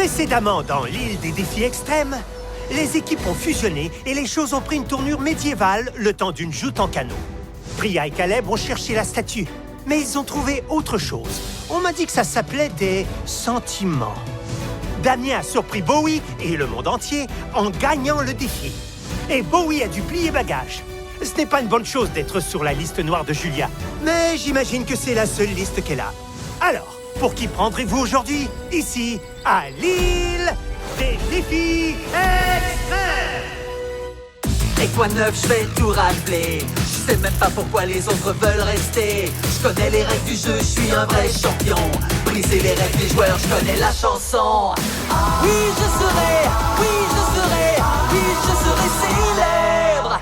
Précédemment dans l'île des défis extrêmes, les équipes ont fusionné et les choses ont pris une tournure médiévale le temps d'une joute en canot. Priya et Caleb ont cherché la statue, mais ils ont trouvé autre chose. On m'a dit que ça s'appelait des sentiments. Damien a surpris Bowie et le monde entier en gagnant le défi. Et Bowie a dû plier bagage. Ce n'est pas une bonne chose d'être sur la liste noire de Julia, mais j'imagine que c'est la seule liste qu'elle a. Alors, pour qui prendrez-vous aujourd'hui, ici, à l'île des défis extrêmes? Et quoi neuf, je vais tout rappeler. Je sais même pas pourquoi les autres veulent rester. Je connais les règles du jeu, je suis un vrai champion. Briser les règles des joueurs, je connais la chanson. Oui, je serai, oui, je serai, oui, je serai célèbre.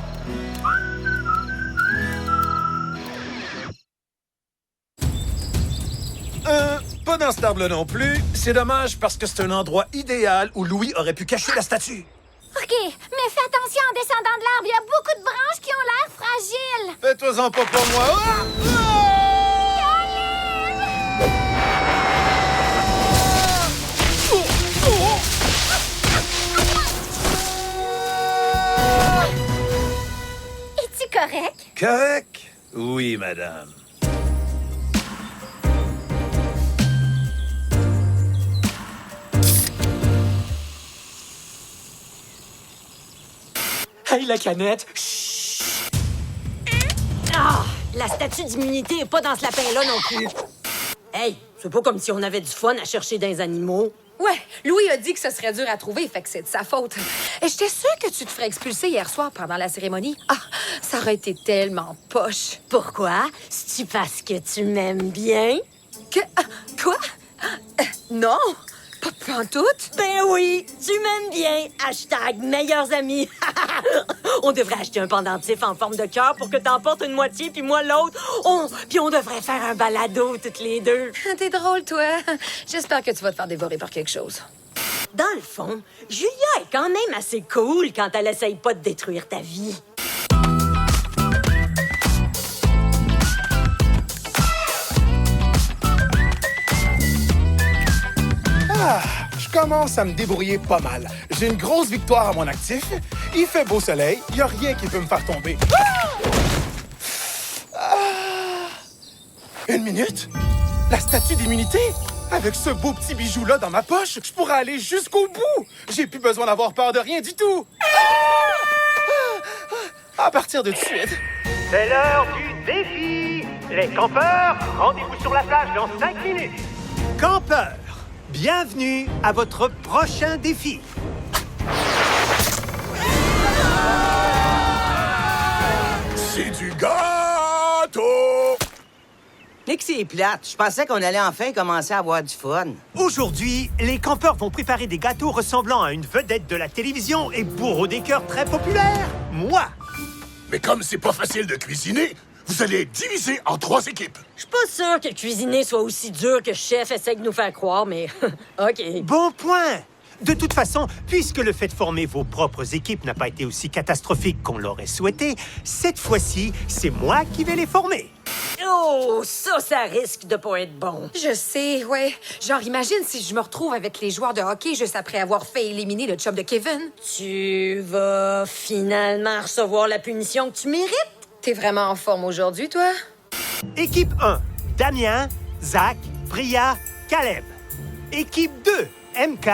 Pas dans ce table non plus. C'est dommage parce que c'est un endroit idéal où Louis aurait pu cacher la statue. OK, mais fais attention en descendant de l'arbre. Il y a beaucoup de branches qui ont l'air fragiles. Fais-toi-en pas pour moi. Es-tu correct? Correct? Oui, madame. Hey, la canette! Ah! La statue d'immunité est pas dans ce lapin-là non plus. Hey, c'est pas comme si on avait du fun à chercher des animaux. Ouais, Louis a dit que ce serait dur à trouver, fait que c'est de sa faute. Et j'étais sûre que tu te ferais expulser hier soir pendant la cérémonie. Ah, ça aurait été tellement poche. Pourquoi? C'est-tu parce que tu m'aimes bien? Quoi? Non, pas pantoute. Ben oui, tu m'aimes bien. Hashtag meilleurs amis. On devrait acheter un pendentif en forme de cœur pour que t'en portes une moitié puis moi l'autre. Puis on devrait faire un balado toutes les deux. T'es drôle, toi. J'espère que tu vas te faire dévorer par quelque chose. Dans le fond, Julia est quand même assez cool quand elle essaye pas de détruire ta vie. Je commence à me débrouiller pas mal. J'ai une grosse victoire à mon actif. Il fait beau soleil. Il n'y a rien qui peut me faire tomber. Une minute? La statue d'immunité? Avec ce beau petit bijou-là dans ma poche, je pourrais aller jusqu'au bout. J'ai plus besoin d'avoir peur de rien du tout. À partir de suite. C'est l'heure du défi! Les campeurs, rendez-vous sur la plage dans 5 minutes. Campeurs, bienvenue à votre prochain défi. C'est du gâteau! Nick, c'est plate. Je pensais qu'on allait enfin commencer à avoir du fun. Aujourd'hui, les campeurs vont préparer des gâteaux ressemblant à une vedette de la télévision et bourreau des cœurs très populaire, moi. Mais comme c'est pas facile de cuisiner, vous allez être divisé en 3 équipes. Je suis pas sûre que cuisiner soit aussi dur que chef essaie de nous faire croire, mais OK. Bon point! De toute façon, puisque le fait de former vos propres équipes n'a pas été aussi catastrophique qu'on l'aurait souhaité, cette fois-ci, c'est moi qui vais les former. Oh, ça risque de pas être bon. Je sais, ouais. Genre, imagine si je me retrouve avec les joueurs de hockey juste après avoir fait éliminer le chum de Kevin. Tu vas finalement recevoir la punition que tu mérites. T'es vraiment en forme aujourd'hui, toi? Équipe 1, Damien, Zach, Priya, Caleb. Équipe 2, MK,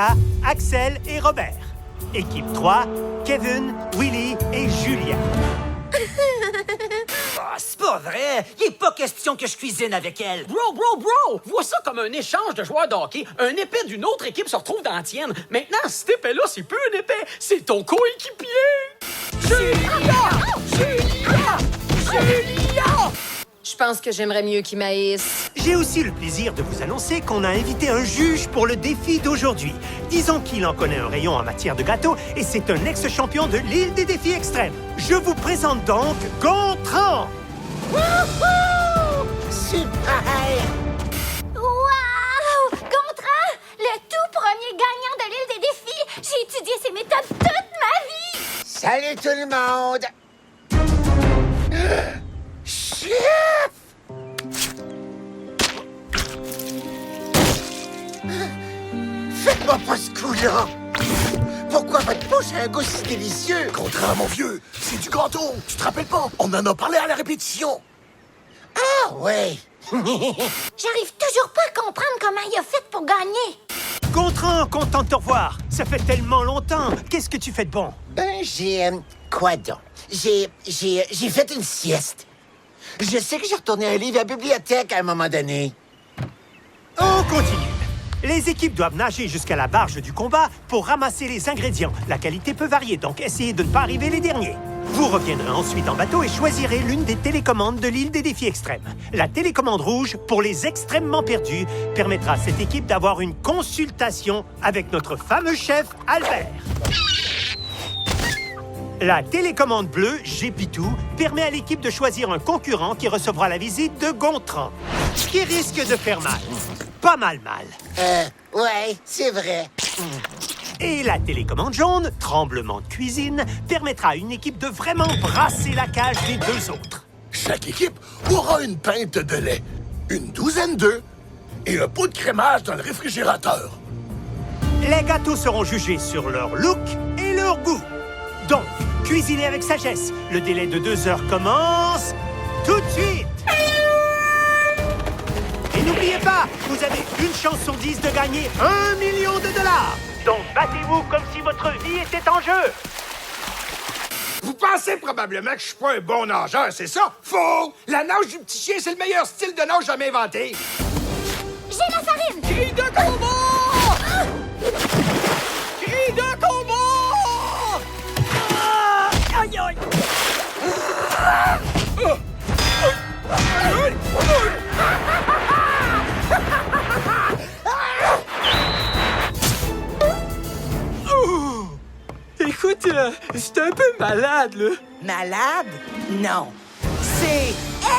Axel et Robert. Équipe 3, Kevin, Willy et Julia. Ah, c'est pas vrai. Il est pas question que je cuisine avec elle. Bro! Vois ça comme un échange de joueurs de hockey. Un épée d'une autre équipe se retrouve dans la tienne. Maintenant, cette épée-là, c'est plus une épée, c'est ton coéquipier! Julia! Je pense que j'aimerais mieux qu'il m'haïsse. J'ai aussi le plaisir de vous annoncer qu'on a invité un juge pour le défi d'aujourd'hui. Disons qu'il en connaît un rayon en matière de gâteaux et c'est un ex-champion de l'île des défis extrêmes. Je vous présente donc Gontran! Super! Wow! Gontran, le tout premier gagnant de l'île des défis. J'ai étudié ses méthodes toute ma vie. Salut tout le monde! Chef! Faites Oh, pas ce coup-là! Pourquoi votre bouche a un goût si délicieux? Contraire, mon vieux, c'est du gâteau. Tu te rappelles pas? On en a parlé à la répétition. Ah, ouais! J'arrive toujours pas à comprendre comment il a fait pour gagner. Gontran, content de te revoir. Ça fait tellement longtemps. Qu'est-ce que tu fais de bon? Ben, quoi donc? J'ai fait une sieste. Je sais que j'ai retourné un livre à la bibliothèque à un moment donné. On continue. Les équipes doivent nager jusqu'à la barge du combat pour ramasser les ingrédients. La qualité peut varier, donc essayez de ne pas arriver les derniers. Vous reviendrez ensuite en bateau et choisirez l'une des télécommandes de l'île des défis extrêmes. La télécommande rouge, pour les extrêmement perdus, permettra à cette équipe d'avoir une consultation avec notre fameux chef, Albert. La télécommande bleue, Gépitou, permet à l'équipe de choisir un concurrent qui recevra la visite de Gontran, qui risque de faire mal. Pas mal. Ouais, c'est vrai. Et la télécommande jaune, tremblement de cuisine, permettra à une équipe de vraiment brasser la cage des deux autres. Chaque équipe aura une pinte de lait, une douzaine d'œufs et un pot de crémage dans le réfrigérateur. Les gâteaux seront jugés sur leur look et leur goût. Donc, cuisinez avec sagesse. Le délai de 2 heures commence tout de suite. Et n'oubliez pas, vous avez une chance sur 10 de gagner 1 million de dollars. Donc battez-vous comme si votre vie était en jeu. Vous pensez probablement que je suis pas un bon nageur, c'est ça? Faux! La nage du petit chien, c'est le meilleur style de nage jamais inventé. J'ai la farine! Cri de combat! Cri de combat! Aïe, aïe! Écoute, j'étais un peu malade, là. Malade? Non. C'est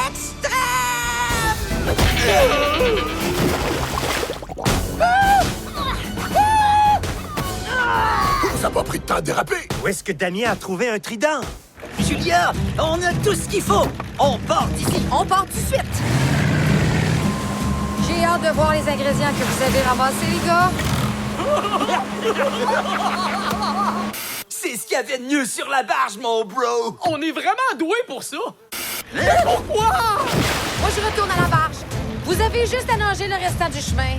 extrême! Ça n'a pas pris de temps de déraper. Où est-ce que Damien a trouvé un trident? Julia, on a tout ce qu'il faut. On part d'ici. On part tout de suite! J'ai hâte de voir les ingrédients que vous avez ramassés, les gars. C'est ce qu'il y avait de mieux sur la barge, mon bro. On est vraiment doué pour ça. Mais pourquoi? Moi, je retourne à la barge. Vous avez juste à nager le restant du chemin.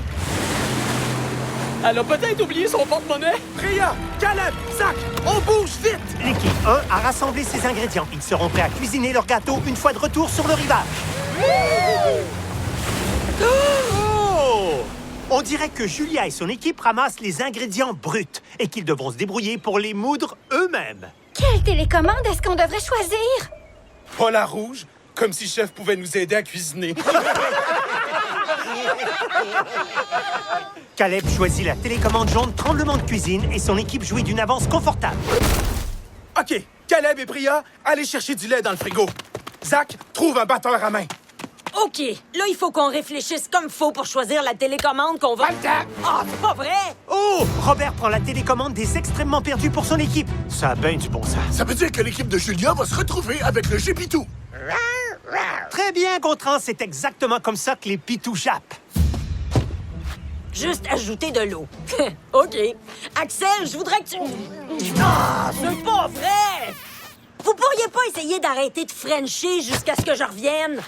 Elle a peut-être oublié son porte-monnaie. Priya, Caleb, Zach, on bouge vite! L'équipe 1 a rassemblé ses ingrédients. Ils seront prêts à cuisiner leur gâteau une fois de retour sur le rivage. Oh! On dirait que Julia et son équipe ramassent les ingrédients bruts et qu'ils devront se débrouiller pour les moudre eux-mêmes. Quelle télécommande est-ce qu'on devrait choisir? Pas la rouge, comme si Chef pouvait nous aider à cuisiner. Caleb choisit la télécommande jaune tremblement de cuisine et son équipe jouit d'une avance confortable. OK, Caleb et Priya, allez chercher du lait dans le frigo. Zach, trouve un batteur à main. OK, là, il faut qu'on réfléchisse comme faut pour choisir la télécommande qu'on va... Ah, c'est pas vrai! Oh! Robert prend la télécommande des extrêmement perdus pour son équipe. Ça a bien du bon sens. Ça veut dire que l'équipe de Julia va se retrouver avec le Gépitou. Très bien, Gontran, c'est exactement comme ça que les pitous jappent. Juste ajouter de l'eau. OK. Axel, je voudrais que tu... Ah, c'est pas vrai! Vous pourriez pas essayer d'arrêter de frencher jusqu'à ce que je revienne?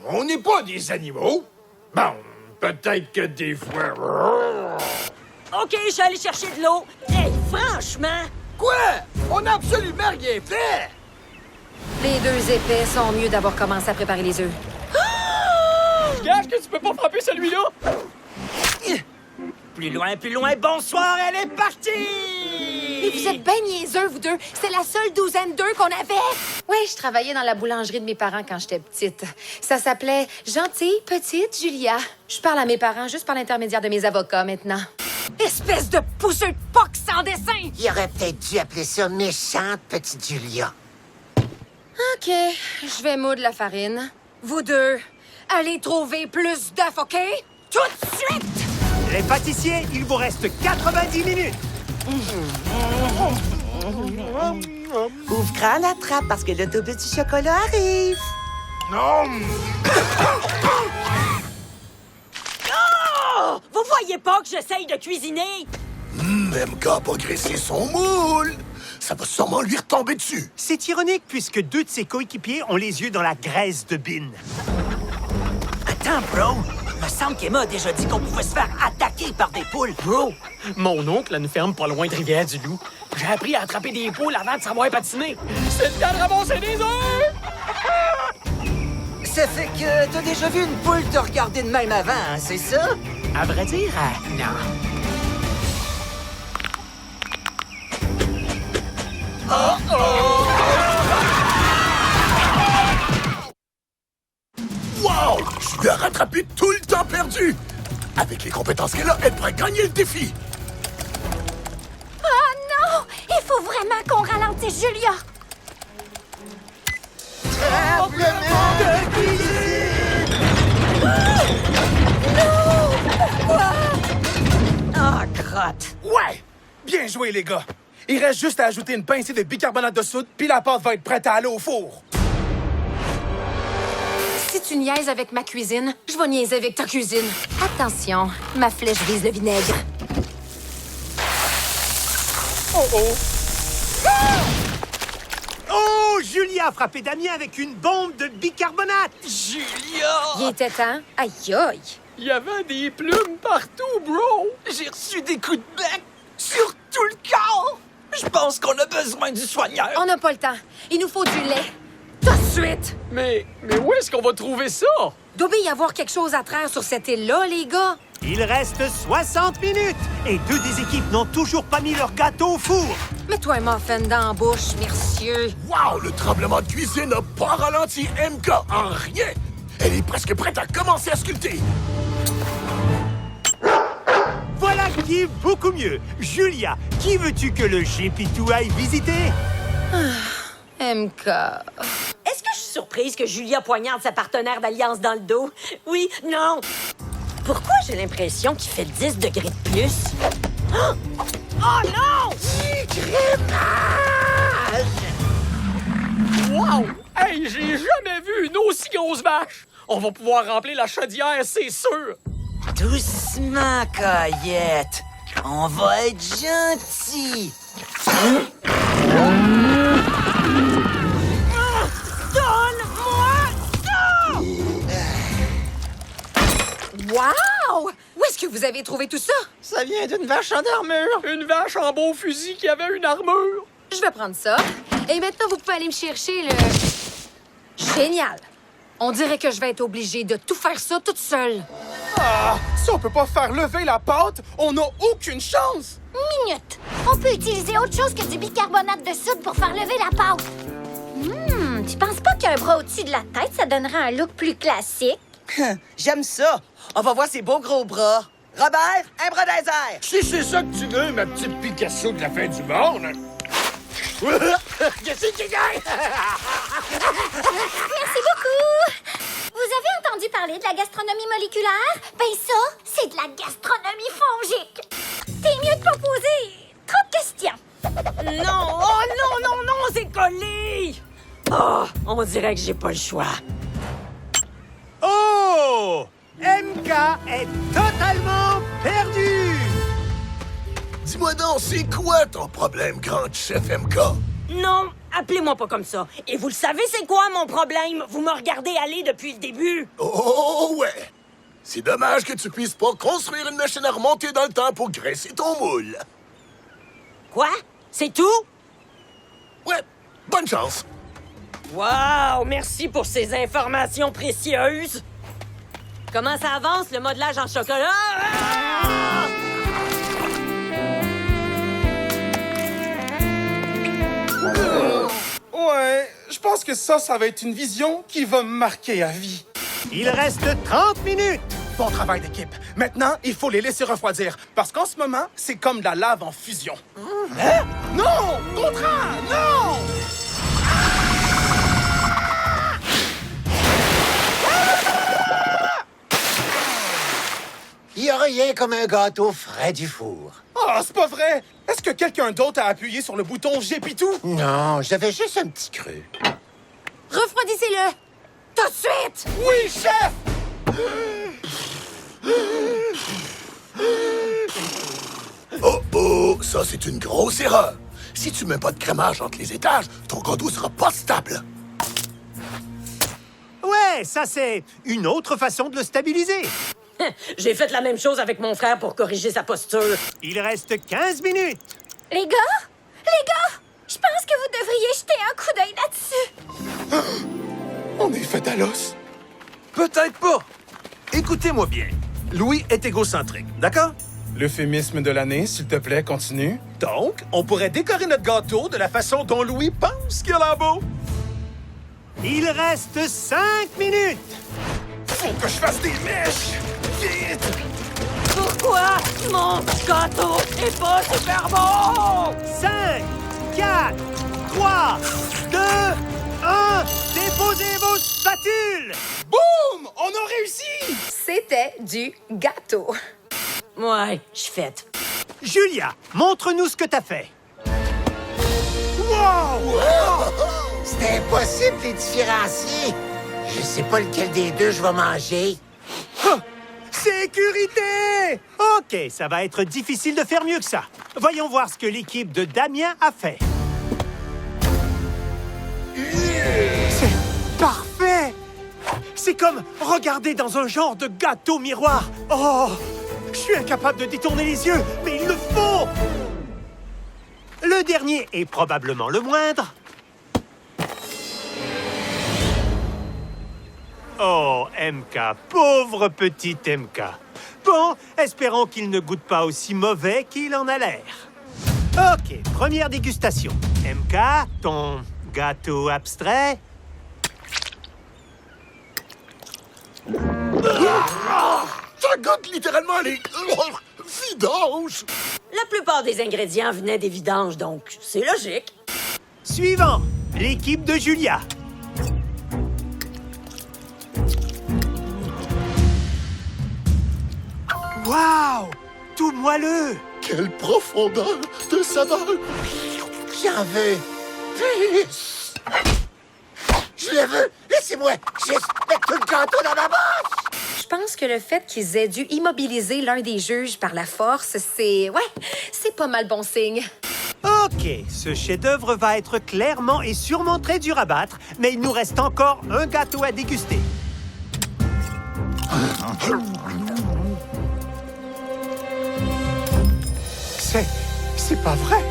On n'est pas des animaux. Bon, peut-être que des fois... OK, je suis allé chercher de l'eau. Hey, franchement! Quoi? On n'a absolument rien fait! Les deux épais sont mieux d'avoir commencé à préparer les œufs. Je gage que tu peux pas frapper celui-là. Plus loin, bonsoir, elle est partie! Mais vous êtes bien niaiseux, vous deux. C'est la seule douzaine d'œufs qu'on avait. Oui, je travaillais dans la boulangerie de mes parents quand j'étais petite. Ça s'appelait Gentille Petite Julia. Je parle à mes parents juste par l'intermédiaire de mes avocats maintenant. Espèce de pousseux de poque sans dessin! Il aurait peut-être dû appeler ça méchante petite Julia. OK, je vais moudre la farine. Vous deux, allez trouver plus d'œufs, OK? Tout de suite! Les pâtissiers, il vous reste 90 minutes. Ouvre grand la trappe parce que le double du chocolat arrive. Non! Oh! Vous Vous voyez pas que j'essaye de cuisiner? MK a pas graissé son moule. Ça va sûrement lui retomber dessus. C'est ironique puisque 2 de ses coéquipiers ont les yeux dans la graisse de Bin. Attends, bro. Me semble qu'Emma a déjà dit qu'on pouvait se faire attaquer par des poules. Bro, mon oncle a une ferme pas loin de Rivière-du-Loup. J'ai appris à attraper des poules avant de savoir patiner. C'est le temps de ramasser des œufs! Ça fait que t'as déjà vu une poule te regarder de même avant, hein, c'est ça? À vrai dire, non. Wow! Je lui ai rattrapé tout le temps perdu. Avec les compétences qu'elle a, elle pourrait gagner le défi. Oh non! Il faut vraiment qu'on ralentisse Julia! Ah, crotte! Ouais! Bien joué, les gars! Il reste juste à ajouter une pincée de bicarbonate de soude, puis la pâte va être prête à aller au four. Si tu niaises avec ma cuisine, je vais niaiser avec ta cuisine. Attention, ma flèche vise le vinaigre. Oh oh! Oh, Julia a frappé Damien avec une bombe de bicarbonate. Il était temps. Aïe aïe! Il y avait des plumes partout, bro! J'ai reçu des coups de bec sur tout le corps. Je pense qu'on a besoin du soigneur. On n'a pas le temps. Il nous faut du lait. Tout de suite! Mais où est-ce qu'on va trouver ça? Doit bien y avoir quelque chose à traire sur cette île-là, les gars. Il reste 60 minutes et 2 des équipes n'ont toujours pas mis leur gâteau au four. Mets-toi un muffin dans la bouche, monsieur. Wow! Le tremblement de cuisine n'a pas ralenti MK en rien. Elle est presque prête à commencer à sculpter. Voilà qui est beaucoup mieux. Julia, qui veux-tu que le Gépitou aille visiter? MK. Est-ce que je suis surprise que Julia poignarde sa partenaire d'alliance dans le dos? Oui, non. Pourquoi j'ai l'impression qu'il fait 10 degrés de plus? Oh non! Wow! Hey, j'ai jamais vu une aussi grosse vache! On va pouvoir remplir la chaudière, c'est sûr! Doucement, Caillette. On va être gentils. Wow! Où est-ce que vous avez trouvé tout ça? Ça vient d'une vache en armure. Une vache en beau fusil qui avait une armure! Je vais prendre ça. Et maintenant, vous pouvez aller me chercher le... Génial! On dirait que je vais être obligée de tout faire ça toute seule. Ah! Si on peut pas faire lever la pâte, on n'a aucune chance! Minute! On peut utiliser autre chose que du bicarbonate de soude pour faire lever la pâte. Tu penses pas qu'un bras au-dessus de la tête, ça donnerait un look plus classique? J'aime ça. On va voir ses beaux gros bras. Robert, un bras des airs. Si c'est ça que tu veux, ma petite Picasso de la fin du monde. Qu'est-ce que tu gagnes? Merci beaucoup! Vous avez entendu parler de la gastronomie moléculaire? Ben ça, c'est de la gastronomie fongique. T'es mieux de pas poser trop de questions. Non! Oh non, non, non, c'est collé! Oh, on dirait que j'ai pas le choix. Oh! MK est totalement perdu! Dis-moi donc, c'est quoi ton problème, grand chef MK? Non, appelez-moi pas comme ça. Et vous le savez, c'est quoi mon problème? Vous me regardez aller depuis le début. Oh ouais! C'est dommage que tu puisses pas construire une machine à remonter dans le temps pour graisser ton moule. Quoi? C'est tout? Ouais, bonne chance. Wow, merci pour ces informations précieuses. Comment ça avance, le modelage en chocolat? Ah! Ouais, je pense que ça va être une vision qui va me marquer à vie. Il reste 30 minutes! Bon travail d'équipe. Maintenant, il faut les laisser refroidir. Parce qu'en ce moment, c'est comme de la lave en fusion. Hein? Non! Contraire! Non! Il n'y a rien comme un gâteau frais du four. Oh, c'est pas vrai! Est-ce que quelqu'un d'autre a appuyé sur le bouton Gépitou? Non, j'avais juste un petit creux. Refroidissez-le! Tout de suite! Oui, chef! Ça, c'est une grosse erreur. Si tu mets pas de crémage entre les étages, ton gâteau sera pas stable. Ouais, ça c'est une autre façon de le stabiliser. J'ai fait la même chose avec mon frère pour corriger sa posture. Il reste 15 minutes. Les gars, je pense que vous devriez jeter un coup d'œil là-dessus. On est fait à l'os. Peut-être pas. Écoutez-moi bien. Louis est égocentrique, d'accord? L'euphémisme de l'année, s'il te plaît, continue. Donc, on pourrait décorer notre gâteau de la façon dont Louis pense qu'il a l'air beau. Il reste 5 minutes. Faut que je fasse des mèches! Vite! Pourquoi mon gâteau est pas super bon? 5, 4, 3, 2, 1. Déposez vos spatules. Boum! On a réussi! C'était du gâteau. Ouais, je suis faite. Julia, montre-nous ce que t'as fait. Wow! C'était impossible de les différencier. Je sais pas lequel des deux je vais manger. Ah! Sécurité! OK, ça va être difficile de faire mieux que ça. Voyons voir ce que l'équipe de Damien a fait. C'est parfait! C'est comme regarder dans un genre de gâteau miroir. Oh! Je suis incapable de détourner les yeux, mais il le faut! Le dernier est probablement le moindre. Oh, MK, pauvre petit MK. Bon, espérons qu'il ne goûte pas aussi mauvais qu'il en a l'air. OK, première dégustation. MK, ton gâteau abstrait. Ça goûte littéralement les vidanges. La plupart des ingrédients venaient des vidanges, donc c'est logique. Suivant, l'équipe de Julia. Wow! Tout moelleux! Quelle profondeur de saveur! J'en veux plus! Je le veux! Laissez-moi juste mettre tout le gâteau dans ma bouche! Je pense que le fait qu'ils aient dû immobiliser l'un des juges par la force, c'est... Ouais, c'est pas mal bon signe. OK, ce chef-d'œuvre va être clairement et sûrement très dur à battre, mais il nous reste encore un gâteau à déguster. C'est pas vrai.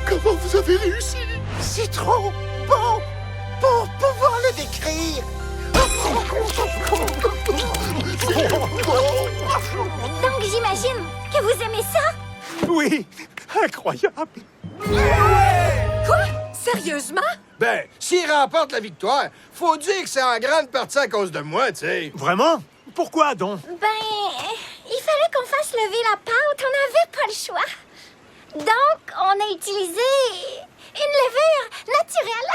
Comment vous avez réussi? C'est trop bon pour pouvoir le décrire! Donc j'imagine que vous aimez ça? Oui, incroyable. Quoi? Sérieusement? Ben, s'il remporte la victoire, faut dire que c'est en grande partie à cause de moi, tu sais. Vraiment? Pourquoi donc? Ben, il fallait qu'on fasse lever la pâte, on n'avait pas le choix. Donc, on a utilisé une levure naturelle.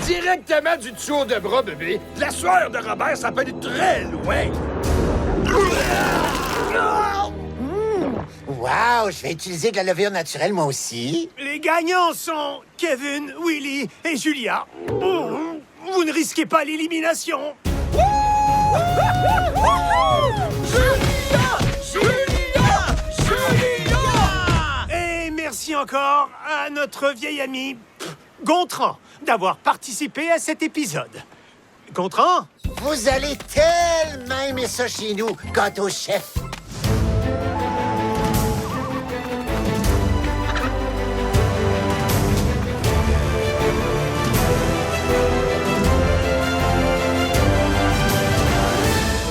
Directement du tour de bras, bébé. La sueur de Robert, ça peut aller très loin. Wow, je vais utiliser de la levure naturelle, moi aussi. Les gagnants sont Kevin, Willy et Julia. Vous ne risquez pas l'élimination. Et merci encore à notre vieil ami Gontran d'avoir participé à cet épisode. Gontran? Vous allez tellement aimer ça chez nous, gâteau chef.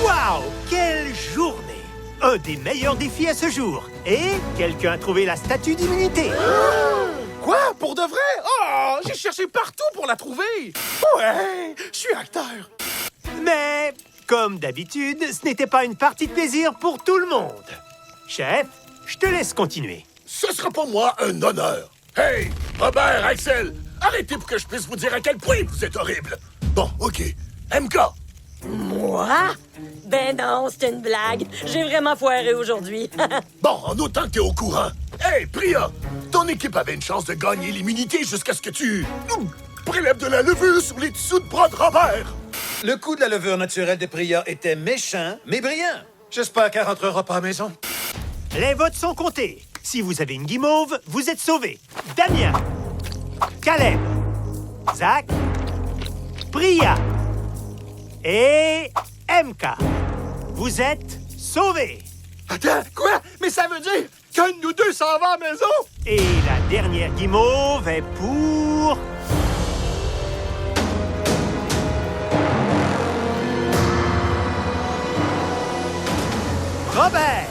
Wow! Quelle journée! Un des meilleurs défis à ce jour. Et quelqu'un a trouvé la statue d'immunité. Quoi? Pour de vrai? Oh, j'ai cherché partout pour la trouver! Ouais, je suis acteur. Mais, comme d'habitude, ce n'était pas une partie de plaisir pour tout le monde. Chef, je te laisse continuer. Ce sera pour moi un honneur. Hey, Robert, Axel, arrêtez pour que je puisse vous dire à quel point vous êtes horrible. Bon, OK. MK, Moi? Ben non, c'est une blague. J'ai vraiment foiré aujourd'hui. bon, en autant que t'es au courant. Hey, Priya, ton équipe avait une chance de gagner l'immunité jusqu'à ce que tu prélèves de la levure sur les dessous de bras de Robert. Le coup de la levure naturelle de Priya était méchant, mais brillant. J'espère qu'elle rentrera pas à la maison. Les votes sont comptés. Si vous avez une guimauve, vous êtes sauvés. Damien, Caleb, Zach, Priya et MK. Vous êtes sauvés. Attends, quoi? Mais ça veut dire qu'un de nous deux s'en va à la maison? Et la dernière guimauve est pour... Robert!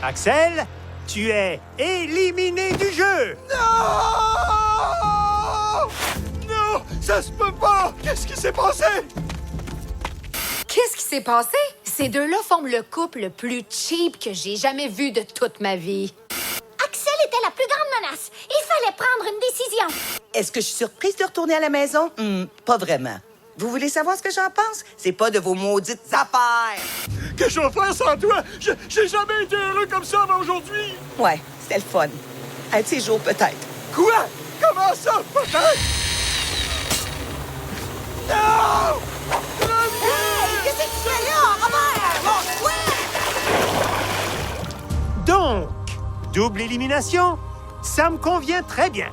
Axel, tu es éliminé du jeu! Non! Non! Ça se peut pas! Qu'est-ce qui s'est passé? Qu'est-ce qui s'est passé? Ces deux-là forment le couple le plus cheap que j'ai jamais vu de toute ma vie. Axel était la plus grande menace. Il fallait prendre une décision. Est-ce que je suis surprise de retourner à la maison? Pas vraiment. Vous voulez savoir ce que j'en pense? C'est pas de vos maudites affaires. Qu'est-ce que je vais faire sans toi? J'ai jamais été heureux comme ça avant aujourd'hui. Ouais, c'était le fun. Un de ces jours, peut-être. Quoi? Comment ça, peut-être? Non! Qu'est-ce que tu fais là, Robert? Lâche-toi! Donc, double élimination? Ça me convient très bien.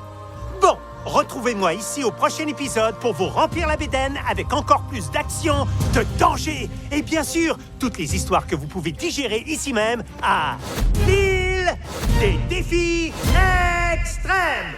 Bon, retrouvez-moi ici au prochain épisode pour vous remplir la bédaine avec encore plus d'action, de danger et bien sûr, toutes les histoires que vous pouvez digérer ici même à l'île des défis extrêmes.